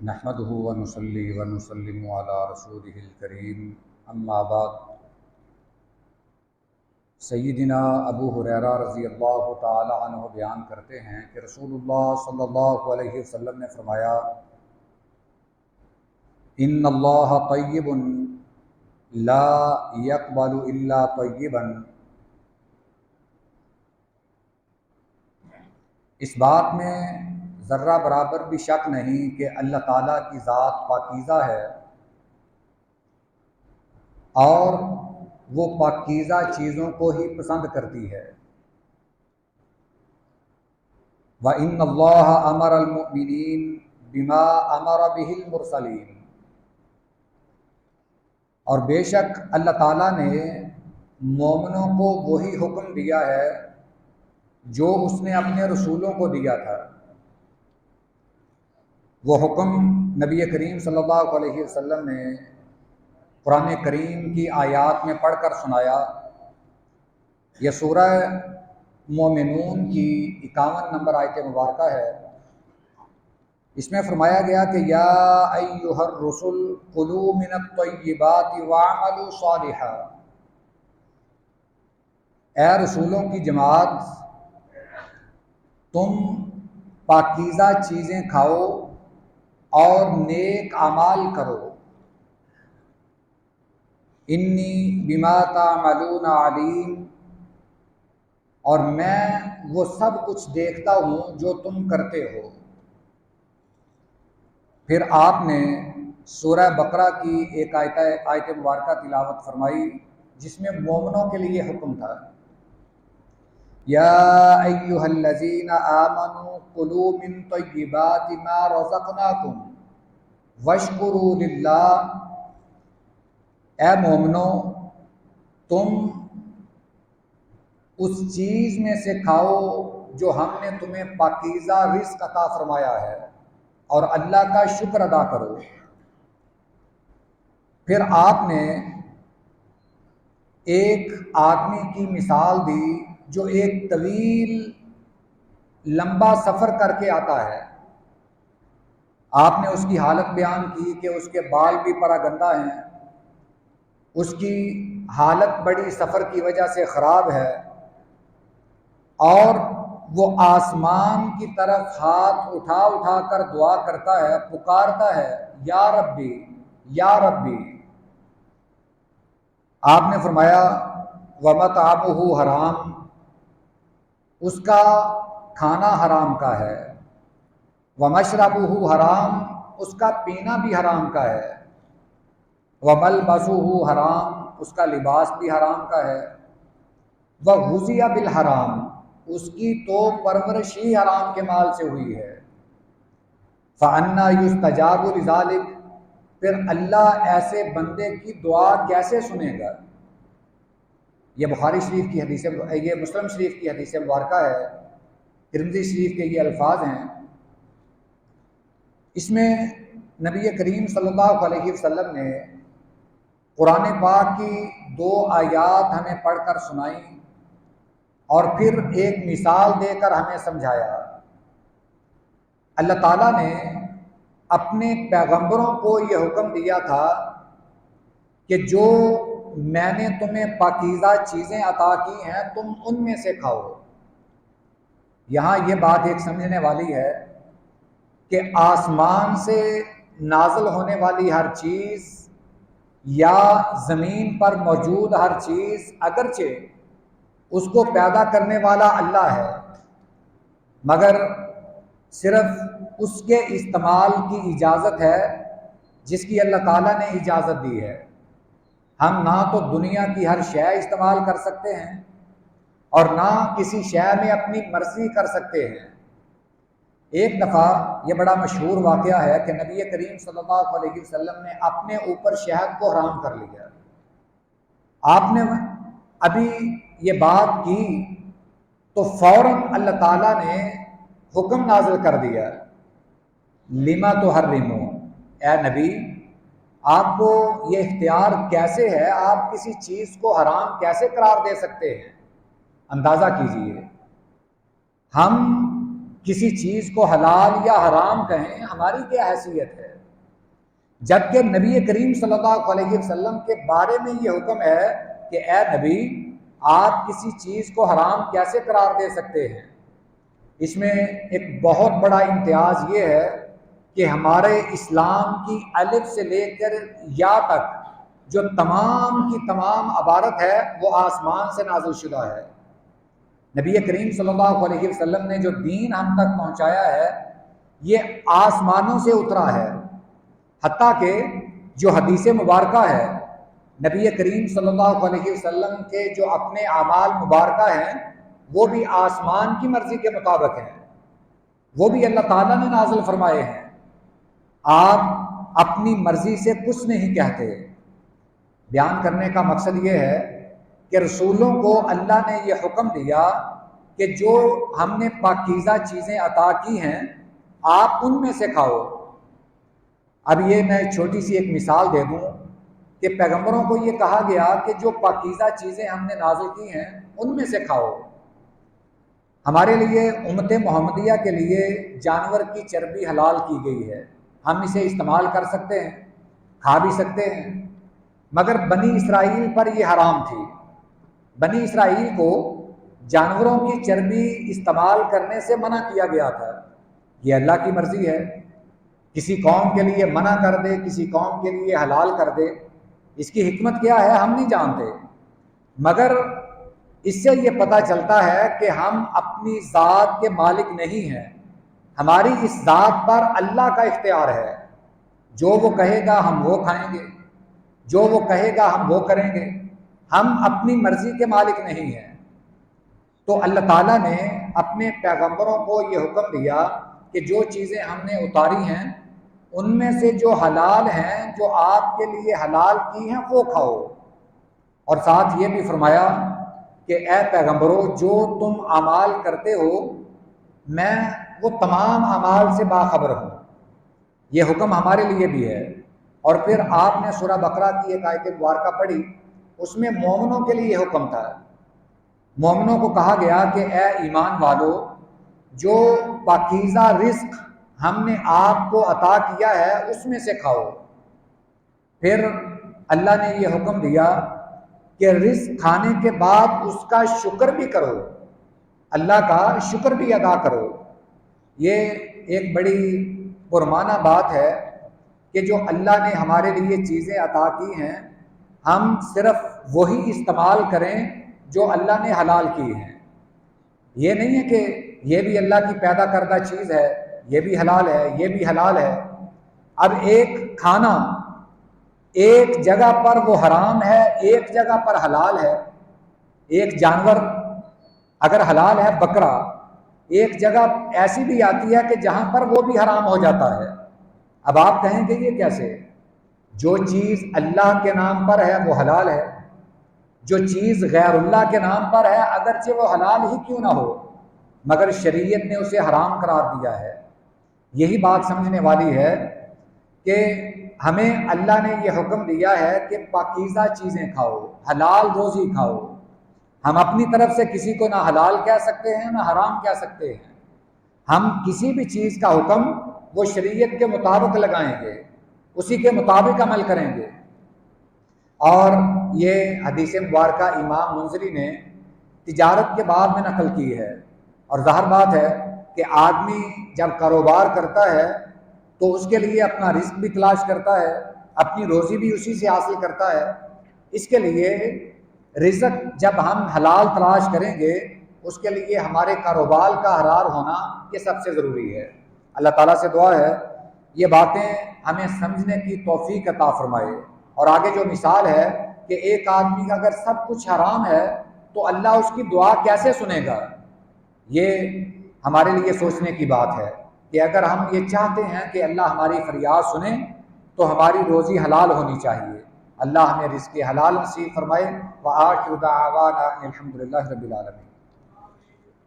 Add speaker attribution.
Speaker 1: نحمده ونصلي ونسلم على رسوله الكريم اما بعد۔ سیدنا ابو ہریرہ رضی اللہ تعالی عنہ بیان کرتے ہیں کہ رسول اللہ صلی اللہ علیہ وسلم نے فرمایا، ان اللہ طیب لا يقبل الا طیبا۔ اس بات میں ذرہ برابر بھی شک نہیں کہ اللہ تعالیٰ کی ذات پاکیزہ ہے اور وہ پاکیزہ چیزوں کو ہی پسند کرتی ہے۔ وَإِنَّ اللَّهَ أَمَرَ الْمُؤْمِنِينَ بِمَا أَمَرَ بِهِ الْمُرْسَلِينَ، اور بے شک اللہ تعالیٰ نے مومنوں کو وہی حکم دیا ہے جو اس نے اپنے رسولوں کو دیا تھا۔ وہ حکم نبی کریم صلی اللہ علیہ وسلم نے قرآن کریم کی آیات میں پڑھ کر سنایا۔ یہ سورہ مومنون کی 51 نمبر آیت مبارکہ ہے۔ اس میں فرمایا گیا کہ یا ایھا الرسل کلوا من الطیبات واعملوا صالحا، اے رسولوں کی جماعت، تم پاکیزہ چیزیں کھاؤ اور نیک اعمال کرو۔ انی بما تعملون علیم، اور میں وہ سب کچھ دیکھتا ہوں جو تم کرتے ہو۔ پھر آپ نے سورہ بقرہ کی ایک آیت مبارکہ تلاوت فرمائی جس میں مومنوں کے لیے حکم تھا، یا ایھا الذین آمنوا کلوا من طیبات ما رزقناکم واشکروا للہ، اے مومنو، تم اس چیز میں سے کھاؤ جو ہم نے تمہیں پاکیزہ رزق عطا فرمایا ہے اور اللہ کا شکر ادا کرو۔ پھر آپ نے ایک آدمی کی مثال دی جو ایک طویل لمبا سفر کر کے آتا ہے۔ آپ نے اس کی حالت بیان کی کہ اس کے بال بھی پراگندہ ہیں، اس کی حالت بڑی سفر کی وجہ سے خراب ہے، اور وہ آسمان کی طرف ہاتھ اٹھا اٹھا کر دعا کرتا ہے، پکارتا ہے، یا ربی یا ربی۔ آپ نے فرمایا وَمَطْعَمُهُ حرام، اس کا کھانا حرام کا ہے، وَمَشْرَبُهُ حرام، اس کا پینا بھی حرام کا ہے، وَمَلْبَسُهُ حرام، اس کا لباس بھی حرام کا ہے، وَغُذِيَ بِالْحَرام، اس کی تو پرورش ہی حرام کے مال سے ہوئی ہے۔ فَأَنَّىٰ يُسْتَجَابُ لِذَٰلِكَ، پھر اللہ ایسے بندے کی دعا کیسے سنے گا؟ یہ بخاری شریف کی حدیث، یہ مسلم شریف کی حدیث مبارکہ ہے، ترمذی شریف کے یہ الفاظ ہیں۔ اس میں نبی کریم صلی اللہ علیہ وسلم نے قرآن پاک کی 2 آیات ہمیں پڑھ کر سنائیں اور پھر ایک مثال دے کر ہمیں سمجھایا۔ اللہ تعالیٰ نے اپنے پیغمبروں کو یہ حکم دیا تھا کہ جو میں نے تمہیں پاکیزہ چیزیں عطا کی ہیں تم ان میں سے کھاؤ۔ یہاں یہ بات ایک سمجھنے والی ہے کہ آسمان سے نازل ہونے والی ہر چیز یا زمین پر موجود ہر چیز اگرچہ اس کو پیدا کرنے والا اللہ ہے، مگر صرف اس کے استعمال کی اجازت ہے جس کی اللہ تعالیٰ نے اجازت دی ہے۔ ہم نہ تو دنیا کی ہر شے استعمال کر سکتے ہیں اور نہ کسی شے میں اپنی مرضی کر سکتے ہیں۔ ایک دفعہ یہ بڑا مشہور واقعہ ہے کہ نبی کریم صلی اللہ علیہ وسلم نے اپنے اوپر شہد کو حرام کر لیا۔ آپ نے ابھی یہ بات کی تو فوراً اللہ تعالیٰ نے حکم نازل کر دیا، لما تحرمو، اے نبی آپ کو یہ اختیار کیسے ہے؟ آپ کسی چیز کو حرام کیسے قرار دے سکتے ہیں؟ اندازہ کیجئے، ہم کسی چیز کو حلال یا حرام کہیں، ہماری کیا حیثیت ہے؟ جبکہ نبی کریم صلی اللہ علیہ وسلم کے بارے میں یہ حکم ہے کہ اے نبی آپ کسی چیز کو حرام کیسے قرار دے سکتے ہیں۔ اس میں ایک بہت بڑا امتیاز یہ ہے کہ ہمارے اسلام کی الف سے لے کر یا تک جو تمام کی تمام عبارت ہے وہ آسمان سے نازل شدہ ہے۔ نبی کریم صلی اللہ علیہ وسلم نے جو دین ہم تک پہنچایا ہے یہ آسمانوں سے اترا ہے، حتیٰ کہ جو حدیث مبارکہ ہے نبی کریم صلی اللہ علیہ وسلم کے جو اپنے اعمال مبارکہ ہیں وہ بھی آسمان کی مرضی کے مطابق ہیں، وہ بھی اللہ تعالیٰ نے نازل فرمائے ہیں۔ آپ اپنی مرضی سے کچھ نہیں کہتے۔ بیان کرنے کا مقصد یہ ہے کہ رسولوں کو اللہ نے یہ حکم دیا کہ جو ہم نے پاکیزہ چیزیں عطا کی ہیں آپ ان میں سے کھاؤ۔ اب یہ میں چھوٹی سی ایک مثال دے دوں کہ پیغمبروں کو یہ کہا گیا کہ جو پاکیزہ چیزیں ہم نے نازل کی ہیں ان میں سے کھاؤ۔ ہمارے لیے امت محمدیہ کے لیے جانور کی چربی حلال کی گئی ہے، ہم اسے استعمال کر سکتے ہیں، کھا بھی سکتے ہیں، مگر بنی اسرائیل پر یہ حرام تھی۔ بنی اسرائیل کو جانوروں کی چربی استعمال کرنے سے منع کیا گیا تھا۔ یہ اللہ کی مرضی ہے، کسی قوم کے لیے منع کر دے، کسی قوم کے لیے حلال کر دے، اس کی حکمت کیا ہے ہم نہیں جانتے، مگر اس سے یہ پتہ چلتا ہے کہ ہم اپنی ذات کے مالک نہیں ہیں، ہماری اس ذات پر اللہ کا اختیار ہے۔ جو وہ کہے گا ہم وہ کھائیں گے، جو وہ کہے گا ہم وہ کریں گے، ہم اپنی مرضی کے مالک نہیں ہیں۔ تو اللہ تعالیٰ نے اپنے پیغمبروں کو یہ حکم دیا کہ جو چیزیں ہم نے اتاری ہیں ان میں سے جو حلال ہیں، جو آپ کے لیے حلال کی ہیں وہ کھاؤ، اور ساتھ یہ بھی فرمایا کہ اے پیغمبروں جو تم اعمال کرتے ہو میں وہ تمام اعمال سے باخبر ہوں۔ یہ حکم ہمارے لیے بھی ہے۔ اور پھر آپ نے سورہ بقرہ کی ایک آیت مبارکہ پڑھی، اس میں مومنوں کے لیے یہ حکم تھا۔ مومنوں کو کہا گیا کہ اے ایمان والو جو پاکیزہ رزق ہم نے آپ کو عطا کیا ہے اس میں سے کھاؤ۔ پھر اللہ نے یہ حکم دیا کہ رزق کھانے کے بعد اس کا شکر بھی کرو، اللہ کا شکر بھی ادا کرو۔ یہ ایک بڑی پرمانہ بات ہے کہ جو اللہ نے ہمارے لیے چیزیں عطا کی ہیں ہم صرف وہی استعمال کریں جو اللہ نے حلال کی ہیں۔ یہ نہیں ہے کہ یہ بھی اللہ کی پیدا کردہ چیز ہے، یہ بھی حلال ہے، یہ بھی حلال ہے۔ اب ایک کھانا ایک جگہ پر وہ حرام ہے، ایک جگہ پر حلال ہے۔ ایک جانور اگر حلال ہے بکرا، ایک جگہ ایسی بھی آتی ہے کہ جہاں پر وہ بھی حرام ہو جاتا ہے۔ اب آپ کہیں گے یہ کیسے؟ جو چیز اللہ کے نام پر ہے وہ حلال ہے، جو چیز غیر اللہ کے نام پر ہے اگرچہ وہ حلال ہی کیوں نہ ہو مگر شریعت نے اسے حرام قرار دیا ہے۔ یہی بات سمجھنے والی ہے کہ ہمیں اللہ نے یہ حکم دیا ہے کہ پاکیزہ چیزیں کھاؤ، حلال روزی کھاؤ۔ ہم اپنی طرف سے کسی کو نہ حلال کہہ سکتے ہیں نہ حرام کہہ سکتے ہیں۔ ہم کسی بھی چیز کا حکم وہ شریعت کے مطابق لگائیں گے، اسی کے مطابق عمل کریں گے۔ اور یہ حدیث مبارکہ امام منذری نے تجارت کے باب میں نقل کی ہے، اور ظاہر بات ہے کہ آدمی جب کاروبار کرتا ہے تو اس کے لیے اپنا رزق بھی تلاش کرتا ہے، اپنی روزی بھی اسی سے حاصل کرتا ہے۔ اس کے لیے رزق جب ہم حلال تلاش کریں گے اس کے لیے ہمارے کاروبار کا حلال ہونا یہ سب سے ضروری ہے۔ اللہ تعالیٰ سے دعا ہے یہ باتیں ہمیں سمجھنے کی توفیق عطا فرمائے۔ اور آگے جو مثال ہے کہ ایک آدمی کا اگر سب کچھ حرام ہے تو اللہ اس کی دعا کیسے سنے گا، یہ ہمارے لیے سوچنے کی بات ہے کہ اگر ہم یہ چاہتے ہیں کہ اللہ ہماری فریاد سنے تو ہماری روزی حلال ہونی چاہیے۔ اللہ ہمیں رزق حلال نصیب فرمائے۔ وآخر دعوانا الحمدللہ رب العالمین۔